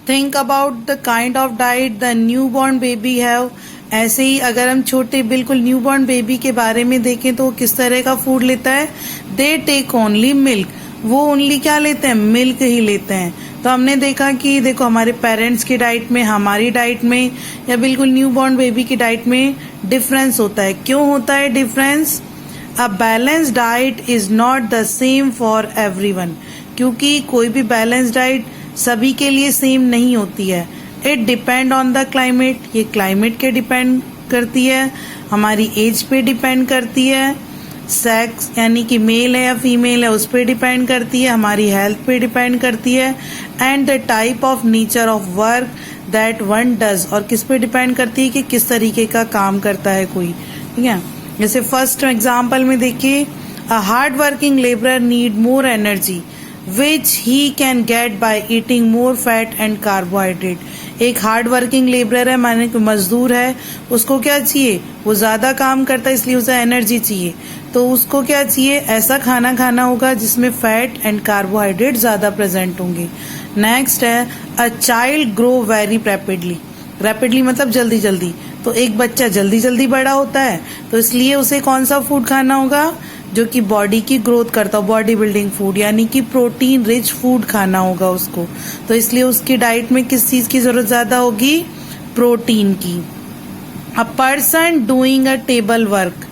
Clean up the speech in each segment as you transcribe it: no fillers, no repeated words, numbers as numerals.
Think about the kind of diet the new born baby have. ऐसे ही अगर हम छोटे बिल्कुल न्यू बॉर्न बेबी के बारे में देखें तो वो किस तरह का फूड लेता है। दे टेक ओनली मिल्क, वो ओनली क्या लेते हैं, मिल्क ही लेते हैं। तो हमने देखा कि देखो हमारे पेरेंट्स की डाइट में, हमारी डाइट में या बिल्कुल न्यू बॉर्न बेबी की डाइट में डिफरेंस होता है। क्यों होता है difference? A balance diet is not the same for everyone, क्योंकि कोई भी बैलेंस डाइट सभी के लिए सेम नहीं होती है। It depend on the climate, ये क्लाइमेट के डिपेंड करती है, हमारी एज पे डिपेंड करती है, सेक्स यानी कि मेल है या फीमेल है उस पर डिपेंड करती है, हमारी हेल्थ पे डिपेंड करती है, and the type of nature of work that one does, और किस पे डिपेंड करती है कि किस तरीके का काम करता है कोई। ठीक है, जैसे फर्स्ट एग्जांपल में देखिए, a hard working labourer need more energy which he can get by eating more fat and carbohydrate। एक हार्ड वर्किंग लेबरर है, माने कि मजदूर है, उसको क्या चाहिए, वो ज्यादा काम करता है इसलिए उसे एनर्जी चाहिए, तो उसको क्या चाहिए, ऐसा खाना खाना होगा जिसमें फैट एंड कार्बोहाइड्रेट ज्यादा प्रेजेंट होंगे। नेक्स्ट है, a child grow very rapidly. Rapidly मतलब जल्दी जल्दी, तो एक बच्चा जल्दी जल्दी बड़ा होता है, तो इसलिए उसे कौन सा फूड खाना होगा जो कि बॉडी की ग्रोथ करता हो, बॉडी बिल्डिंग फूड, यानी कि प्रोटीन रिच फूड खाना होगा उसको। तो इसलिए उसकी डाइट में किस चीज की जरूरत ज्यादा होगी, प्रोटीन की। A person doing a table work,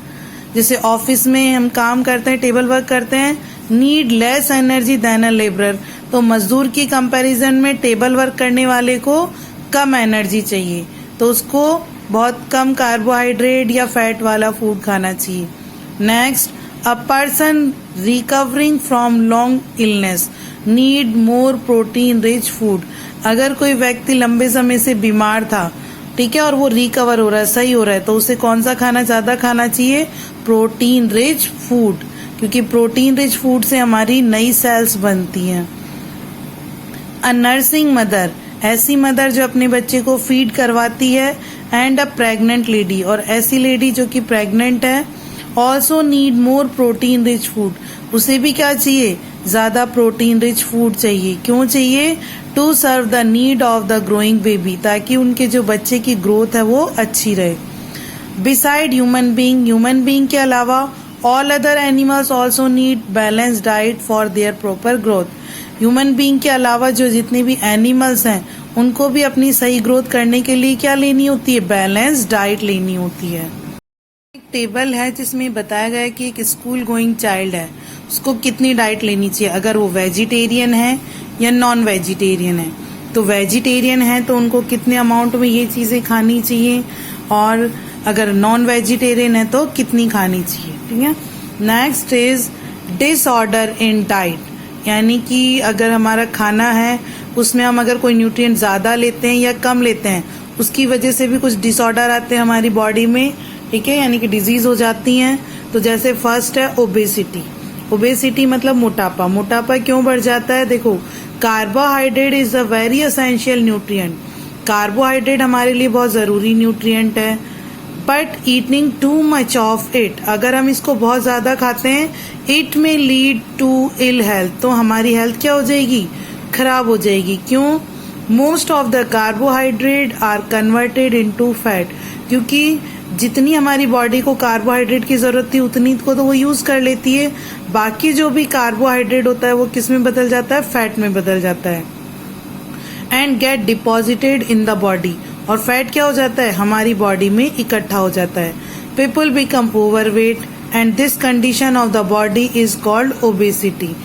जैसे ऑफिस में हम काम करते हैं, टेबल वर्क करते हैं, नीड लेस एनर्जी देन अ लेबरर। तो मजदूर की कंपैरिजन में टेबल वर्क करने वाले को कम एनर्जी चाहिए, तो उसको बहुत कम कार्बोहाइड्रेट या फैट वाला फूड खाना चाहिए। Next, a person recovering from long illness need more protein rich food. अगर कोई व्यक्ति लंबे समय से बीमार था, ठीक है, और वो रिकवर हो रहा है, सही हो रहा है, तो उसे कौन सा खाना ज्यादा खाना चाहिए, प्रोटीन रिच फूड, क्योंकि प्रोटीन रिच फूड से हमारी नई सेल्स बनती हैं। अ नर्सिंग मदर, ऐसी मदर जो अपने बच्चे को फीड करवाती है, एंड अ प्रेग्नेंट लेडी, और ऐसी लेडी जो कि प्रेग्नेंट है, also need more protein rich food. उसे भी क्या चाहिए, ज्यादा प्रोटीन रिच फूड चाहिए। क्यों चाहिए, to serve the need of the growing baby, ताकि उनके जो बच्चे की ग्रोथ है वो अच्छी रहे। Beside human being, human being के अलावा all other animals also need balance diet for their proper growth. Human being के अलावा जो जितने भी एनिमल्स हैं उनको भी अपनी सही ग्रोथ करने के लिए क्या लेनी होती है, बैलेंस डाइट लेनी होती है। एक टेबल है जिसमें बताया गया है कि एक स्कूल गोइंग चाइल्ड है, उसको कितनी डाइट लेनी चाहिए, अगर वो वेजिटेरियन है या नॉन वेजिटेरियन है। तो वेजिटेरियन है तो उनको कितने अमाउंट में ये चीजें खानी चाहिए, और अगर नॉन वेजिटेरियन है तो कितनी खानी चाहिए। ठीक है, next is disorder in diet, यानी कि अगर हमारा खाना है उसमें हम अगर कोई न्यूट्रिएंट ज्यादा लेते हैं या कम लेते हैं, उसकी वजह से भी कुछ डिसऑर्डर आते हैं हमारी बॉडी में। ठीक है, यानी कि डिजीज हो जाती हैं। तो जैसे फर्स्ट है ओबेसिटी। ओबेसिटी मतलब मोटापा। मोटापा क्यों बढ़ जाता है, देखो carbohydrate is a very essential nutrient. Carbohydrate हमारे लिए बहुत जरूरी न्यूट्रिएंट है, but eating too much of it, अगर हम इसको बहुत ज्यादा खाते हैं, इट में लीड टू इल हेल्थ, तो हमारी हेल्थ क्या हो जाएगी, खराब हो जाएगी। क्यों, most of the carbohydrate are converted into fat, क्योंकि जितनी हमारी बॉडी को कार्बोहाइड्रेट की जरूरत थी उतनी को तो वो यूज कर लेती है, बाकी जो भी कार्बोहाइड्रेट होता है वो किस में बदल जाता है, फैट में बदल जाता है, and get deposited in the body, और फैट क्या हो जाता है, हमारी बॉडी में इकट्ठा हो जाता है। People become overweight and this condition of the body is called obesity.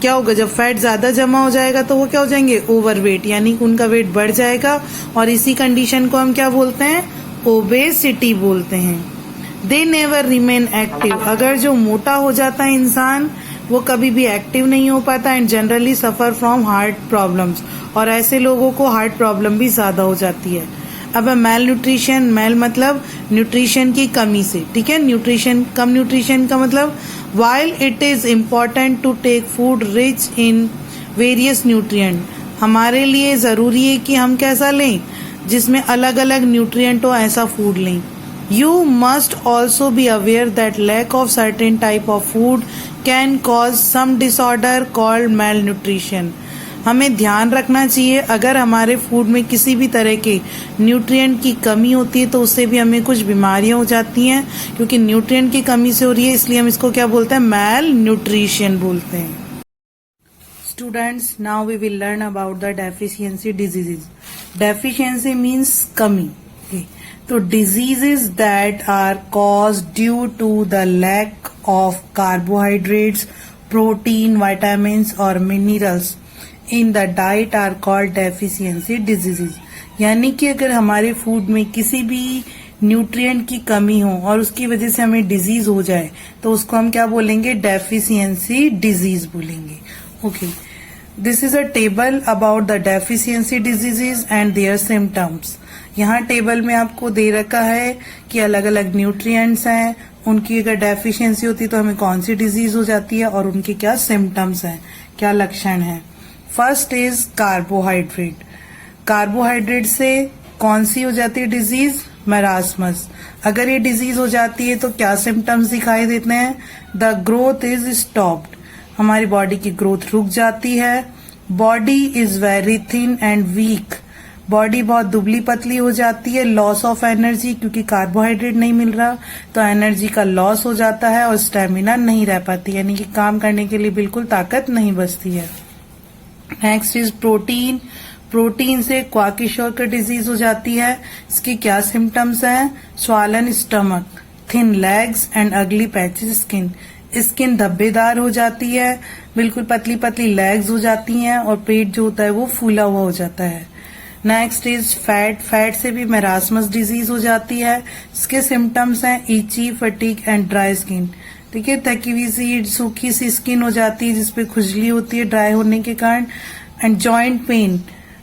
क्या होगा, जब फैट ज्यादा जमा हो जाएगा तो वो क्या हो जाएंगे, ओवरवेट, यानी कि उनका वेट बढ़ जाएगा, और इसी कंडीशन को हम क्या बोलते हैं, ओबेसिटी बोलते हैं। दे नेवर रिमेन एक्टिव, अगर जो मोटा हो जाता है इंसान वो कभी भी एक्टिव नहीं हो पाता, and generally suffer from heart problems, और ऐसे लोगों को हार्ट प्रॉब्लम भी ज्यादा हो जाती है। अब मेल न्यूट्रिशन, मेल मतलब न्यूट्रिशन की कमी से, ठीक है, न्यूट्रिशन, कम न्यूट्रिशन का मतलब, while it is important to take food rich in various nutrient, हमारे लिए जरूरी है कि हम कैसा लें, जिसमें अलग अलग न्यूट्रिएंट हो, ऐसा फूड लें। You must also be aware that lack of certain type of food can cause some disorder called malnutrition। हमें ध्यान रखना चाहिए अगर हमारे फूड में किसी भी तरह के न्यूट्रिएंट की कमी होती है तो उससे भी हमें कुछ बीमारियां हो जाती हैं, क्योंकि न्यूट्रिएंट की कमी से हो रही है, इसलिए हम इसको क्या बोलते हैं, मैल न्यूट्रिशन बोलते हैं। Students, now we will learn about the deficiency diseases. Deficiency means कमी. Okay. So diseases that are caused due to the lack of carbohydrates, protein, vitamins or minerals in the diet are called deficiency diseases. यानी कि अगर हमारे food में किसी भी nutrient की कमी हो और उसकी वजह से हमें डिजीज हो जाए तो उसको हम क्या बोलेंगे, डेफिशिएंसी डिजीज बोलेंगे। Okay, this is a table about the deficiency diseases and there symptoms. यहाँ टेबल में आपको दे रखा है कि अलग अलग न्यूट्रिएंट्स हैं, उनकी अगर डेफिशिएंसी होती है तो हमें कौन सी डिजीज हो जाती है और उनके क्या सिम्टम्स हैं, क्या लक्षण हैं। First is carbohydrate. कार्बोहाइड्रेट से कौन सी हो जाती है डिजीज, मेरास्मस। अगर ये डिजीज हो जाती है तो क्या सिम्टम्स दिखाई देते हैं, द ग्रोथ इज स्टॉप्ड, हमारी बॉडी की ग्रोथ रुक जाती है। Body is very thin and weak, body बहुत दुबली पतली हो जाती है। लॉस ऑफ एनर्जी, क्योंकि कार्बोहाइड्रेट नहीं मिल रहा तो एनर्जी का लॉस हो जाता है और स्टेमिना नहीं रह पाती, यानी कि काम करने के लिए बिल्कुल ताकत नहीं बचती है। Next is protein. प्रोटीन से क्वाकिशॉकर डिजीज हो जाती है। इसके क्या सिम्टम्स हैं, स्वालन स्टमक, थिन लेग्स एंड अगली पैचेस स्किन। स्किन धब्बेदार हो जाती है, बिल्कुल पतली पतली लेग्स हो जाती हैं और पेट जो होता है वो फूला हुआ हो जाता है। Next is fat. फैट से भी मेरास्मस डिजीज हो जाती है। इसके सिम्टम्स हैं इची, फटीग एंड ड्राई स्किन। ठीक है, थकी हुई सी सूखी सी स्किन हो जाती है जिसपे खुजली होती है ड्राई होने के कारण। एंड जॉइंट पेन,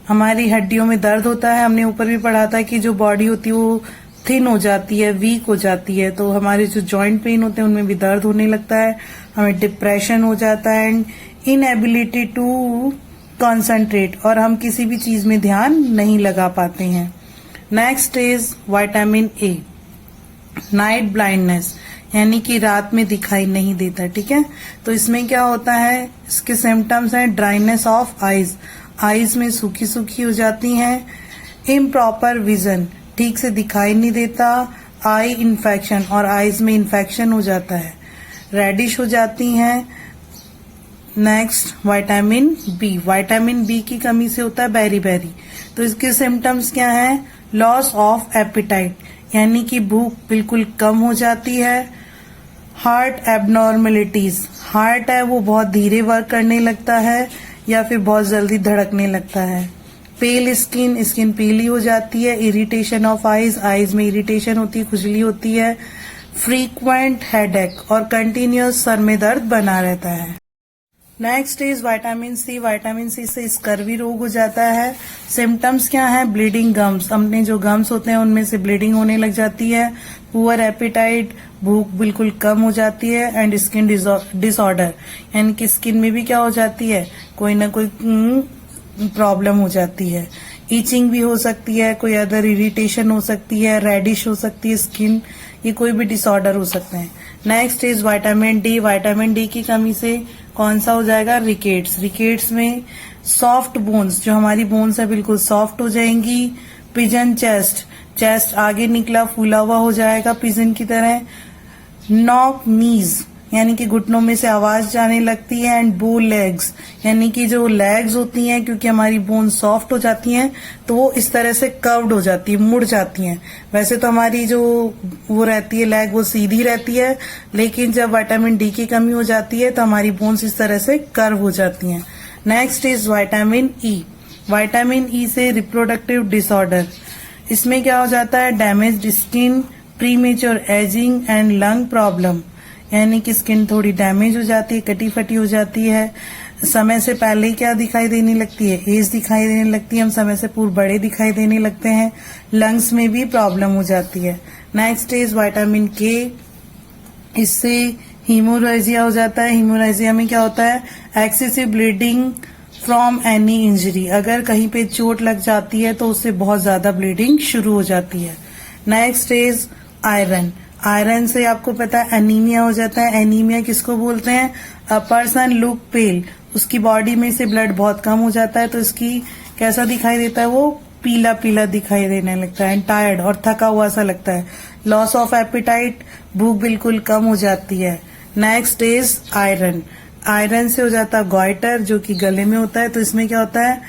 हमारी हड्डियों में दर्द होता है। हमने ऊपर भी पढ़ा था कि जो बॉडी होती है वो थिन हो जाती है, वीक हो जाती है, तो हमारे जो जॉइंट पेन होते हैं उनमें भी दर्द होने लगता है। हमें डिप्रेशन हो जाता है एंड इनएबिलिटी टू कॉन्सेंट्रेट, और हम किसी भी चीज में ध्यान नहीं लगा पाते हैं। Next is vitamin A. Night blindness, यानी कि रात में दिखाई नहीं देता। ठीक है, तो इसमें क्या होता है, इसके सिम्टम्स हैं ड्राइनेस ऑफ आईज, आईज में सूखी सूखी हो जाती हैं। इम्प्रॉपर विजन, ठीक से दिखाई नहीं देता। आई इन्फेक्शन, और आईज में इन्फेक्शन हो जाता है। रेडिश हो जाती हैं। Next vitamin B. Vitamin B की कमी से होता है बेरी बेरी। तो इसके सिम्टम्स क्या हैं, लॉस ऑफ एपिटाइट, यानी कि भूख बिल्कुल कम हो जाती है। हार्ट एबनॉर्मेलिटीज, हार्ट है वो बहुत धीरे वर्क करने लगता है या फिर बहुत जल्दी धड़कने लगता है। पेल स्किन, स्किन पीली हो जाती है। इरिटेशन ऑफ आईज, आईज में इरिटेशन होती है, खुजली होती है। फ्रीक्वेंट हेडेक, और कंटिन्यूअस सर में दर्द बना रहता है। Next is vitamin C. Vitamin C से स्कर्वी रोग हो जाता है। सिम्टम्स क्या है, ब्लीडिंग गम्स, अपने जो गम्स होते हैं उनमें से ब्लीडिंग होने लग जाती है। पुअर एपिटाइट, भूख बिल्कुल कम हो जाती है। एंड स्किन डिसऑर्डर, यानी कि स्किन में भी क्या हो जाती है, कोई ना कोई प्रॉब्लम हो जाती है। ईचिंग भी हो सकती है, कोई अदर इरिटेशन हो सकती है, रेडिश हो सकती है स्किन, ये कोई भी डिसऑर्डर हो सकते हैं। Next is vitamin D. Vitamin D की कमी से कौन सा हो जाएगा, रिकेट्स। रिकेट्स में सॉफ्ट बोन्स, जो हमारी बोन्स है बिल्कुल सॉफ्ट हो जाएंगी। पिजन चेस्ट, चेस्ट आगे निकला फूला हुआ हो जाएगा पिजन की तरह। नॉक नीज, यानी कि घुटनों में से आवाज जाने लगती है। एंड बो लेग्स, यानी कि जो लेग्स होती हैं, क्योंकि हमारी बोन सॉफ्ट हो जाती हैं तो वो इस तरह से कर्व्ड हो जाती है, मुड़ जाती हैं। वैसे तो हमारी जो वो रहती है लेग वो सीधी रहती है, लेकिन जब विटामिन डी की कमी हो जाती है तो हमारी बोन्स इस तरह से कर्व हो जाती हैं। Next is vitamin E. Vitamin E से रिप्रोडक्टिव डिसऑर्डर, इसमें क्या हो जाता है, damaged skin, premature ageing and lung problem, यानी कि स्किन थोड़ी डैमेज हो जाती है, कटी फटी हो जाती है। समय से पहले ही क्या दिखाई देने लगती है, एज दिखाई देने लगती है, हम समय से पूर्व बड़े दिखाई देने लगते हैं। लंग्स में भी प्रॉब्लम हो जाती है। नेक्स्ट इज विटामिन के, इससे हीमोरेजिया हो जाता है। हीमोरेजिया में क्या होता है, excessive bleeding from any injury, अगर कहीं पे चोट लग जाती है तो उससे बहुत ज्यादा ब्लीडिंग शुरू हो जाती है। Next is iron. आयरन से आपको पता है एनीमिया हो जाता है। एनीमिया किसको बोलते हैं, अ पर्सन लुक पेल, उसकी बॉडी में से ब्लड बहुत कम हो जाता है, तो इसकी कैसा दिखाई देता है, वो पीला पीला दिखाई देने लगता है, टायर्ड और थका हुआ सा लगता है। लॉस ऑफ एपिटाइट, भूख बिल्कुल कम हो जाती है। नेक्स्ट इज आयरन, आयरन से हो जाता है गॉइटर, जो कि गले में होता है। तो इसमें क्या होता है,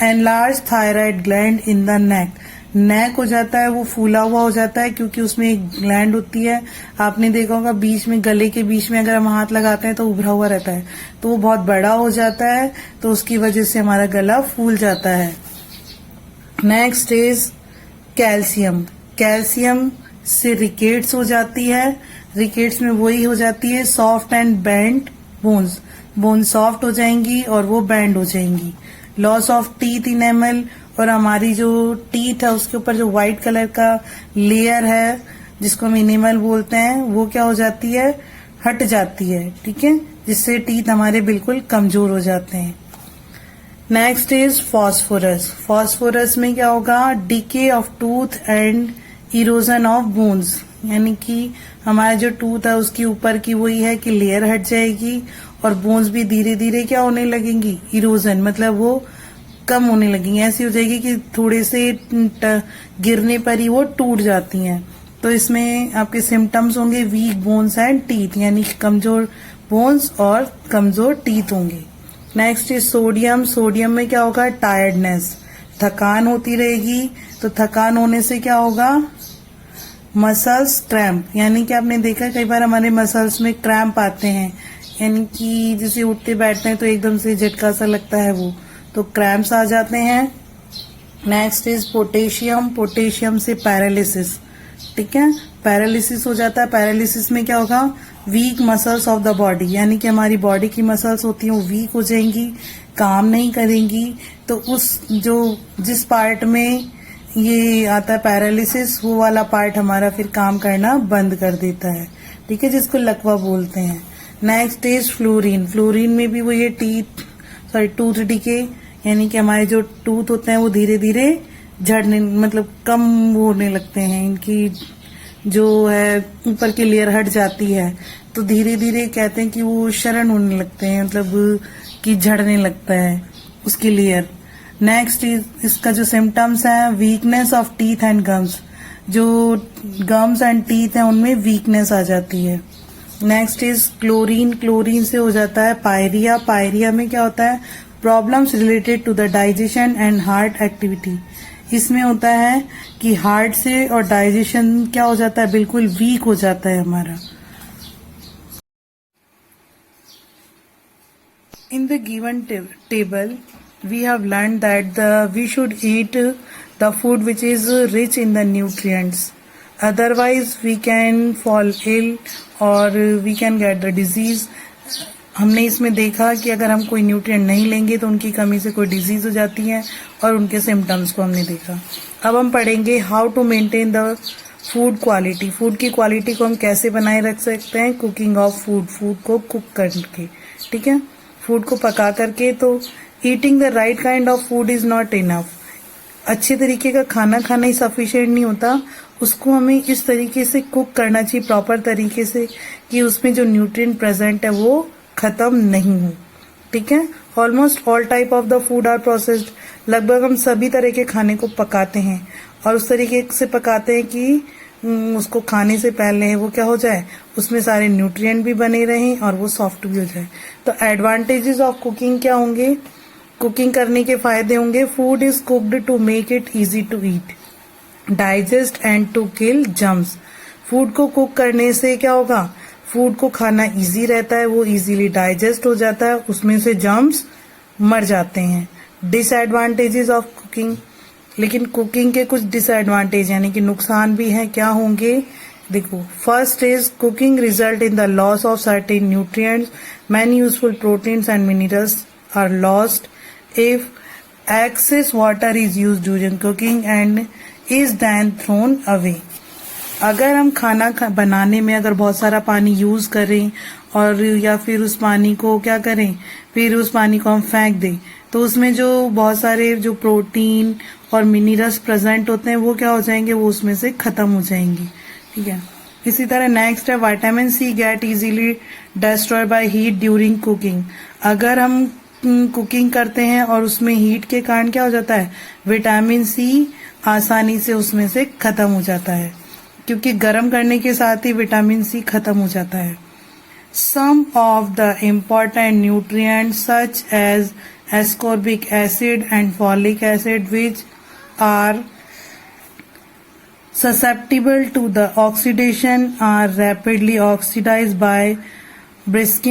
enlarge thyroid gland in the neck, neck हो जाता है वो फूला हुआ हो जाता है, क्योंकि उसमें एक ग्लैंड होती है। आपने देखा होगा बीच में, गले के बीच में अगर हम हाथ लगाते हैं तो उभरा हुआ रहता है, तो वो बहुत बड़ा हो जाता है, तो उसकी वजह से हमारा गला फूल जाता है। नेक्स्ट इज कैल्शियम, कैल्शियम से रिकेट्स हो जाती है। रिकेट्स में वही हो जाती है soft and band bones, bone soft हो जाएंगी और वो बैंड हो जाएंगी। लॉस ऑफ टीथ इनेमल, और हमारी जो टीथ है उसके ऊपर जो व्हाइट कलर का लेयर है जिसको हम इनेमल बोलते हैं, वो क्या हो जाती है, हट जाती है, ठीक है, जिससे टीथ हमारे बिल्कुल कमजोर हो जाते हैं। नेक्स्ट इज फॉस्फोरस, फॉस्फोरस में क्या होगा, decay of tooth and erosion of bones, यानी कि हमारा जो टूथ है उसकी ऊपर की वही है कि लेयर हट जाएगी और बोन्स भी धीरे धीरे क्या होने लगेंगी, इरोजन, मतलब वो कम होने लगेंगी, ऐसी हो जाएगी कि थोड़े से गिरने पर ही वो टूट जाती हैं। तो इसमें आपके सिम्टम्स होंगे वीक बोन्स एंड टीथ, यानी कमजोर बोन्स और कमजोर टीथ होंगे। नेक्स्ट इज सोडियम, सोडियम में क्या होगा, टायर्डनेस, थकान होती रहेगी। तो थकान होने से क्या होगा, मसल्स क्रैम्प, यानी कि आपने देखा कई बार हमारे मसल्स में क्रैम्प आते हैं, यानी कि जैसे उठते बैठते हैं तो एकदम से झटका सा लगता है, वो तो क्रैम्प्स आ जाते हैं। नेक्स्ट इज पोटेशियम, पोटेशियम से पैरालिसिस, ठीक है, पैरालिसिस हो जाता है। पैरालिसिस में क्या होगा, week muscles of the body, यानी कि हमारी बॉडी की मसल्स होती हैं वो वीक हो जाएंगी, काम नहीं करेंगी। तो उस जो जिस पार्ट में ये आता है पैरालिसिस, वो वाला पार्ट हमारा फिर काम करना बंद कर देता है, ठीक है, जिसको लकवा बोलते हैं। नेक्स्ट इज फ्लोरीन, फ्लोरीन में भी वो ये टूथ डिके, यानी कि हमारे जो टूथ होते हैं वो धीरे धीरे झड़ने, मतलब कम होने लगते हैं, इनकी जो है ऊपर की लेयर हट जाती है, तो धीरे धीरे कहते हैं कि वो क्षरण होने लगते हैं, मतलब कि झड़ने लगता है उसकी लेयर। नेक्स्ट इसका जो सिम्टम्स है, weakness of teeth and gums, जो गम्स एंड टीथ है उनमें वीकनेस आ जाती है। नेक्स्ट इज क्लोरीन, क्लोरीन से हो जाता है पायरिया, पायरिया में क्या होता है, problems related to the digestion and heart activity. इसमें होता है कि हार्ट से और डाइजेशन क्या हो जाता है, बिल्कुल वीक हो जाता है हमारा। In the given table, we have learned that we should eat the food which is rich in the nutrients. Otherwise, we can fall ill or we can get the disease. हमने इसमें देखा कि अगर हम कोई न्यूट्रिएंट नहीं लेंगे तो उनकी कमी से कोई डिजीज हो जाती है, और उनके सिम्टम्स को हमने देखा। अब हम पढ़ेंगे how to maintain the food quality, food की क्वालिटी को हम कैसे बनाए रख सकते हैं, कुकिंग ऑफ फूड, फूड को कुक करके, ठीक है, फूड को पका करके। तो eating the right kind of food is not enough, अच्छे तरीके का खाना खाना ही सफिशिएंट नहीं होता, उसको हमें इस तरीके से कुक करना चाहिए, प्रॉपर तरीके से, कि उसमें जो न्यूट्रिएंट प्रेजेंट है वो खत्म नहीं हो, ठीक है। Almost all type of the food are processed, लगभग हम सभी तरह के खाने को पकाते हैं और उस तरीके से पकाते हैं कि उसको खाने से पहले वो क्या हो जाए, उसमें सारे न्यूट्रिएंट भी बने रहें और वो सॉफ्ट भी हो जाए। तो एडवांटेजेस ऑफ कुकिंग क्या होंगे, कुकिंग करने के फायदे होंगे, food is cooked to make it easy to eat, digest and to kill germs. Food को कुक करने से क्या होगा, फूड को खाना इजी रहता है, वो इजीली डाइजेस्ट हो जाता है, उसमें से जर्म्स मर जाते हैं। डिसएडवांटेजेस ऑफ कुकिंग, लेकिन कुकिंग के कुछ डिसएडवांटेज यानी कि नुकसान भी हैं, क्या होंगे, देखो। First is cooking result in the loss of certain nutrients, many useful proteins and minerals are lost if excess water is used during cooking and is then thrown away. अगर हम खाना बनाने में अगर बहुत सारा पानी यूज करें और या फिर उस पानी को क्या करें, फिर उस पानी को हम फेंक दें, तो उसमें जो बहुत सारे जो प्रोटीन और मिनरल्स प्रेजेंट होते हैं वो क्या हो जाएंगे, वो उसमें से खत्म हो जाएंगे, ठीक है। इसी तरह नेक्स्ट है vitamin C get easily destroy by heat during cooking. अगर हम कुकिंग करते हैं और उसमें हीट के कारण क्या हो जाता है, विटामिन सी आसानी से उसमें से खत्म हो जाता है, क्योंकि गर्म करने के साथ ही विटामिन सी खत्म हो जाता है। Some of the important nutrients such as ascorbic acid and folic acid, which are susceptible to the oxidation, are rapidly oxidized by brisk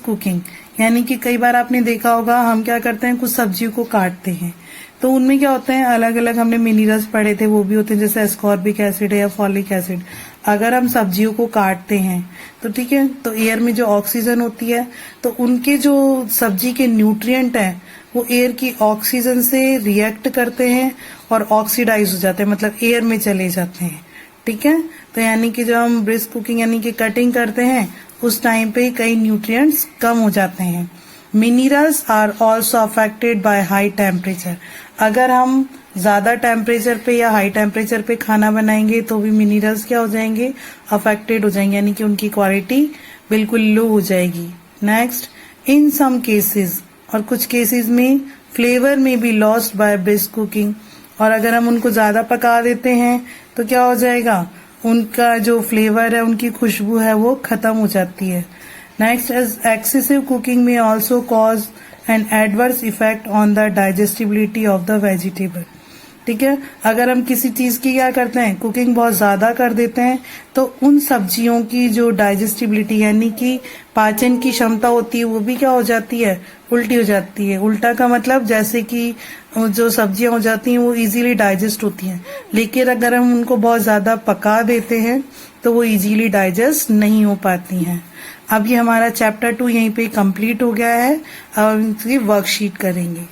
cooking। यानी कि कई बार आपने देखा होगा हम क्या करते हैं, कुछ सब्जियों को काटते हैं तो उनमें क्या होते हैं, अलग अलग हमने मिनरल्स पढ़े थे, वो भी होते हैं जैसे एस्कॉर्बिक एसिड है या फॉलिक एसिड। अगर हम सब्जियों को काटते हैं तो ठीक है, तो एयर में जो ऑक्सीजन होती है तो उनके जो सब्जी के न्यूट्रिएंट हैं वो एयर की ऑक्सीजन से रिएक्ट करते हैं और ऑक्सीडाइज हो जाते हैं, मतलब एयर में चले जाते हैं। ठीक है, तो यानी कि जब हम ब्रिस्क कुकिंग यानी कि कटिंग करते हैं उस टाइम पे कई न्यूट्रिएंट्स कम हो जाते हैं। Minerals are also affected by high temperature. अगर हम ज्यादा टेम्परेचर पे या हाई टेम्परेचर पे खाना बनाएंगे तो भी मिनरल्स क्या हो जाएंगे, अफेक्टेड हो जाएंगे, यानी कि उनकी क्वालिटी बिल्कुल लो हो जाएगी। नेक्स्ट, इन सम केसेस, और कुछ केसेस में फ्लेवर में be lost by brisk cooking. और अगर हम उनको ज्यादा पका देते हैं तो क्या हो जाएगा, उनका जो फ्लेवर है, उनकी खुशबू है वो खत्म हो जाती है। नेक्स्ट, एज एक्सेसिव कुकिंग में also cause an adverse effect on the digestibility of the vegetable. ठीक है, अगर हम किसी चीज की क्या करते हैं, कुकिंग बहुत ज्यादा कर देते हैं तो उन सब्जियों की जो डाइजेस्टिबिलिटी यानी कि पाचन की क्षमता होती है वो भी क्या हो जाती है, उल्टी हो जाती है। उल्टा का मतलब जैसे कि जो सब्जियां हो जाती हैं वो इजीली डाइजेस्ट होती हैं, लेकिन अगर हम उनको बहुत ज्यादा पका देते हैं तो वो इजीली डाइजेस्ट नहीं हो पाती हैं। अब ये हमारा चैप्टर 2 यहीं पे कंप्लीट हो गया है और इसकी वर्कशीट करेंगे।